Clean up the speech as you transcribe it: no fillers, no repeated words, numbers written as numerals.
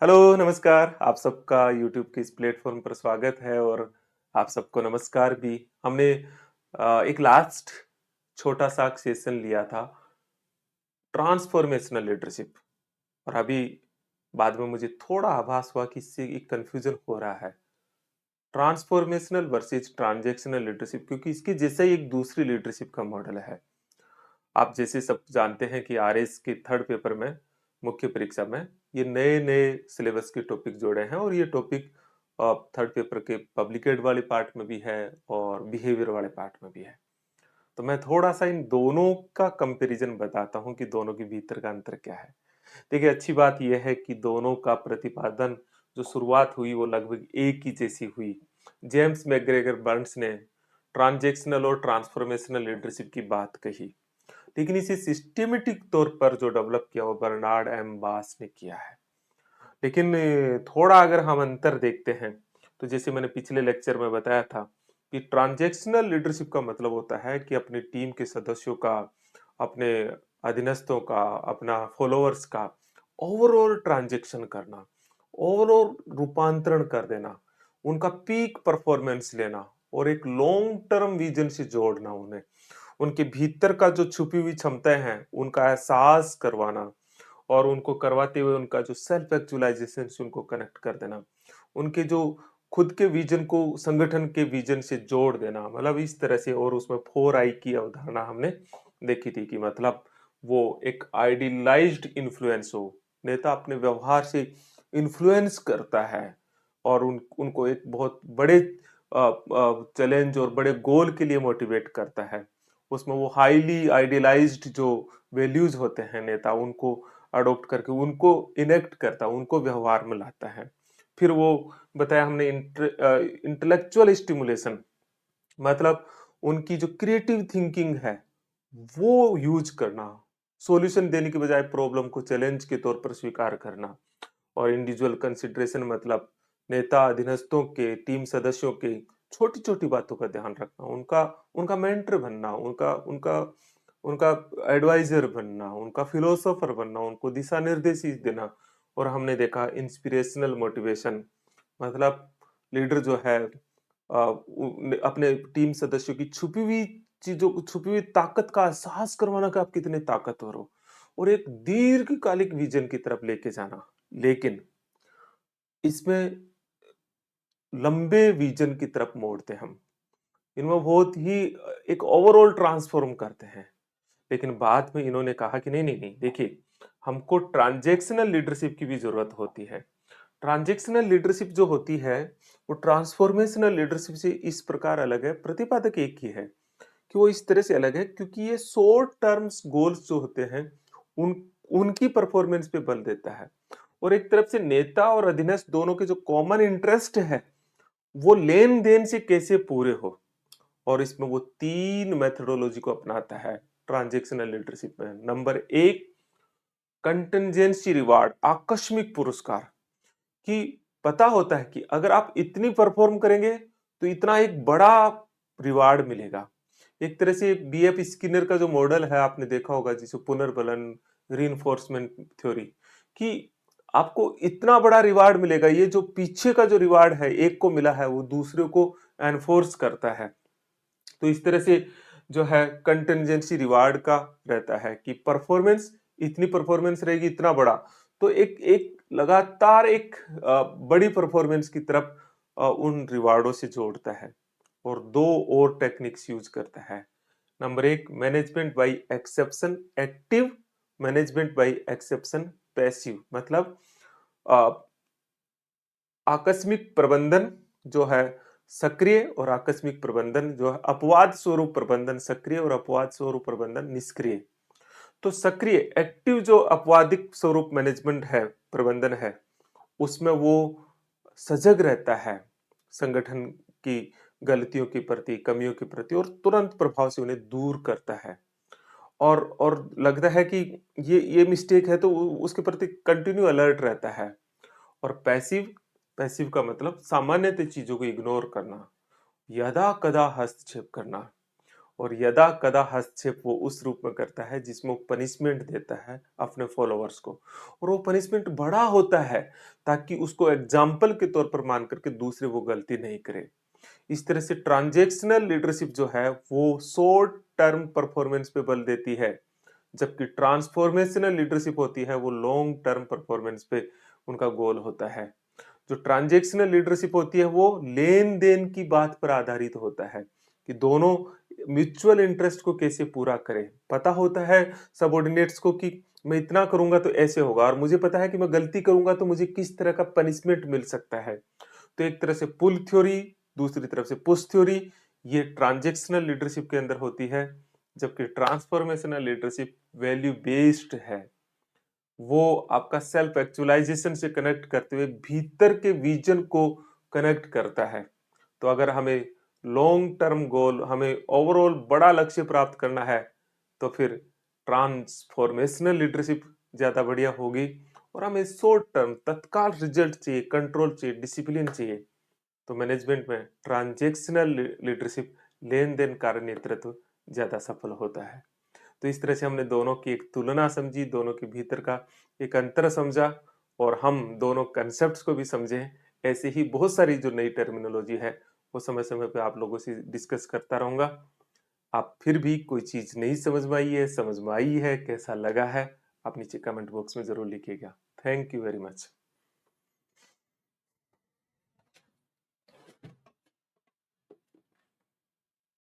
Hello, नमस्कार। आप सबका यूट्यूब के इस प्लेटफ़ॉर्म पर स्वागत है और आप सबको नमस्कार भी। हमने एक लास्ट छोटा-सा सेशन लिया था ट्रांसफ़ॉर्मेशनल लीडरशिप और अभी बाद में मुझे थोड़ा आभास हुआ कि इससे एक कन्फ्यूज़न हो रहा है। ट्रांसफ़ॉर्मेशनल वर्सेस ट्रांज़ैक्शनल लीडरशिप क्योंकि इसके जैसा ही एक दूसरी लीडरशिप का मॉडल है। आप जैसे सब जानते हैं कि आरएस के थर्ड पेपर में मुख्य परीक्षा में ये नए-नए सिलेबस के टॉपिक जोड़े हैं और ये टॉपिक थर्ड पेपर के पब्लिकेट वाले पार्ट में भी है और बिहेवियर वाले पार्ट में भी है। तो मैं थोड़ा-सा इन दोनों का कंपैरिजन बताता हूँ कि दोनों के भीतर का अंतर क्या है। देखिए अच्छी बात ये है कि दोनों का प्रतिपादन जो शुरुआत हुई वो लगभग एक ही जैसी हुई। जेम्स मैकग्रेगर बर्न्स ने ट्रांज़ैक्शनल और ट्रांसफ़ॉर्मेशनल लीडरशिप की बात कही। लेकिन इसे सिस्टेमेटिक तौर पर जो डेवलप किया वो बर्नार्ड एम बास ने किया है। लेकिन थोड़ा अगर हम अंतर देखते हैं तो जैसे मैंने पिछले लेक्चर में बताया था कि ट्रांजैक्शनल लीडरशिप का मतलब होता है कि अपनी टीम के सदस्यों का, अपने अधीनस्थों का, अपना फॉलोअर्स का ओवरऑल ट्रांजैक्शन करना, ओवरऑल रूपांतरण कर देना, उनका पीक परफॉर्मेंस लेना और एक लॉन्ग टर्म विजन से जोड़ना उन्हें। उनके भीतर का जो छुपी हुई क्षमताएँ हैं, उनका एहसास करवाना और उनको करवाते हुए उनका जो सेल्फ एक्चुअलाइज़ेशन से उनको कनेक्ट कर देना। उनके जो खुद के विज़न को संगठन के विज़न से जोड़ देना, मतलब इस तरह से और उसमें 4 आई की अवधारणा हमने देखी थी कि मतलब वो एक आइडियलाइज़्ड इन्फ्लुएंस हो। नेता अपने व्यवहार से इन्फ्लुएंस करता है और उनको एक बहुत बड़े चैलेंज और बड़े गोल के लिए मोटिवेट करता है। उसमें वो हाइली आइडियलाइज्ड जो वैल्यूज होते हैं नेता उनको अडॉप्ट करके उनको इनेक्ट करता है, उनको व्यवहार में लाता है। फिर वो बताया हमने इंटेलेक्चुअल स्टिमुलेशन मतलब उनकी जो क्रिएटिव थिंकिंग है वो यूज करना, सॉल्यूशन देने के बजाय प्रॉब्लम को चैलेंज के तौर पर स्वीकार करना और इंडिविजुअल कंसिडरेशन मतलब नेता अधीनस्थों के टीम सदस्यों के छोटी-छोटी बातों का ध्यान रखना, उनका उनका मेंटर बनना, उनका उनका उनका एडवाइजर बनना, उनका फिलोसोफर बनना, उनको दिशा निर्देश देना और हमने देखा इंस्पिरेशनल मोटिवेशन मतलब लीडर जो है अपने टीम सदस्यों की छुपी हुई चीजों छुपी हुई ताकत का एहसास करवाना कि आप कितने ताकतवर हो और एक दीर्घकालिक विजन की तरफ लेके जाना। लेकिन इसमें लंबे विजन की तरफ मोड़ते हम। इनमें बहुत ही एक ओवरऑल ट्रांसफॉर्म करते हैं। लेकिन बाद में इन्होंने कहा कि नहीं, नहीं, नहीं, देखिए हमको ट्रांजैक्शनल लीडरशिप की भी ज़रूरत होती है। ट्रांजैक्शनल लीडरशिप जो होती है, वो ट्रांसफॉर्मेशनल लीडरशिप से इस प्रकार अलग है, प्रतिपादक एक ही है कि वो इस तरह से अलग है क्योंकि ये शॉर्ट टर्म्स गोल्स जो होते हैं, उन उनकी परफॉर्मेंस पे बल देता है और एक तरफ से नेता और अधीनस्थ दोनों के जो कॉमन इंटरेस्ट है, वो लेन-देन से कैसे पूरे हो और इसमें वो 3 मेथोडोलॉजी को अपनाता है ट्रांजैक्शनल लीडरशिप में। नंबर 1 कंटिंजेंसी रिवार्ड आकस्मिक पुरस्कार कि पता होता है कि अगर आप इतनी परफॉर्म करेंगे तो इतना एक बड़ा रिवार्ड मिलेगा। एक तरह से बीएफ स्किनर का जो मॉडल है आपने देखा होगा जिसे पुनर्बलन रीइंफोर्समेंट थ्योरी कि आपको इतना बड़ा रिवार्ड मिलेगा ये जो पीछे का जो रिवार्ड है एक को मिला है वो दूसरे को एनफोर्स करता है। तो इस तरह से जो है कंटिंजेंसी रिवार्ड का रहता है कि परफॉर्मेंस इतनी परफॉर्मेंस रहेगी इतना बड़ा तो एक एक लगातार एक बड़ी परफॉर्मेंस की तरफ उन रिवार्डों से जोड़ता है और दो और टेक्निक्स यूज करता है। नंबर एक management by exception active, management by exception passive मतलब अ, आकस्मिक प्रबंधन जो है सक्रिय और आकस्मिक प्रबंधन जो है अपवाद स्वरूप प्रबंधन सक्रिय और अपवाद स्वरूप प्रबंधन निष्क्रिय। तो सक्रिय एक्टिव जो अपवादिक स्वरूप मैनेजमेंट है प्रबंधन है उसमें वो सजग रहता है संगठन की गलतियों के प्रति कमियों के प्रति और तुरंत प्रभाव से उन्हें दूर करता है और लगता है कि ये मिस्टेक है तो उसके प्रति कंटिन्यू अलर्ट रहता है। और पैसिव पैसिव का मतलब सामान्यतः चीजों को इग्नोर करना, यदा कदा हस्तक्षेप करना और यदा कदा हस्तक्षेप वो उस रूप में करता है जिसमें वो पनिशमेंट देता है अपने फॉलोअर्स को, और वो पनिशमेंट बड़ा होता है ताकि उसको एग्जाम्पल के तौर पर मान करके दूसरे वो गलती नहीं करे। इस तरह से ट्रांजैक्शनल लीडरशिप जो है वो शॉर्ट टर्म परफॉर्मेंस पे बल देती है, जबकि ट्रांसफॉर्मेशनल लीडरशिप होती है वो लॉन्ग टर्म परफॉर्मेंस पे उनका गोल होता है। जो ट्रांजैक्शनल लीडरशिप होती है वो लेन देन की बात पर आधारित होता है कि दोनों म्यूचुअल इंटरेस्ट को कैसे पूरा करें। पता होता है सबऑर्डिनेट्स को कि मैं इतना करूंगा तो ऐसे होगा, और मुझे पता है कि मैं गलती करूंगा तो मुझे किस तरह का पनिशमेंट मिल सकता है। तो एक तरह से पुल थ्योरी, दूसरी तरफ से पुश थ्योरी, ये ट्रांजैक्शनल लीडरशिप के अंदर होती है, जबकि ट्रांसफॉर्मेशनल लीडरशिप वैल्यू बेस्ड है। वो आपका सेल्फ एक्चुअलाइजेशन से कनेक्ट करते हुए भीतर के विजन को कनेक्ट करता है। तो अगर हमें लॉन्ग टर्म गोल, हमें ओवरऑल बड़ा लक्ष्य प्राप्त करना है, तो फिर ट्रांसफॉर्मेशनल लीडरशिप ज्यादा बढ़िया होगी। और हमें शॉर्ट टर्म तत्काल रिजल्ट चाहिए, कंट्रोल चाहिए, डिसिप्लिन चाहिए, तो मैनेजमेंट में ट्रांजैक्शनल लीडरशिप, लेन देन कार्य नेतृत्व ज्यादा सफल होता है। तो इस तरह से हमने दोनों की एक तुलना समझी, दोनों के भीतर का एक अंतर समझा, और हम दोनों कंसेप्ट्स को भी समझे। ऐसे ही बहुत सारी जो नई टर्मिनोलॉजी है वो समय समय पे आप लोगों से डिस्कस करता रहूंगा। आप फिर भी कोई चीज नहीं समझ में आई है, समझ में आई है, कैसा लगा है, आप नीचे कमेंट बॉक्स में जरूर लिखिएगा। Thank you very much.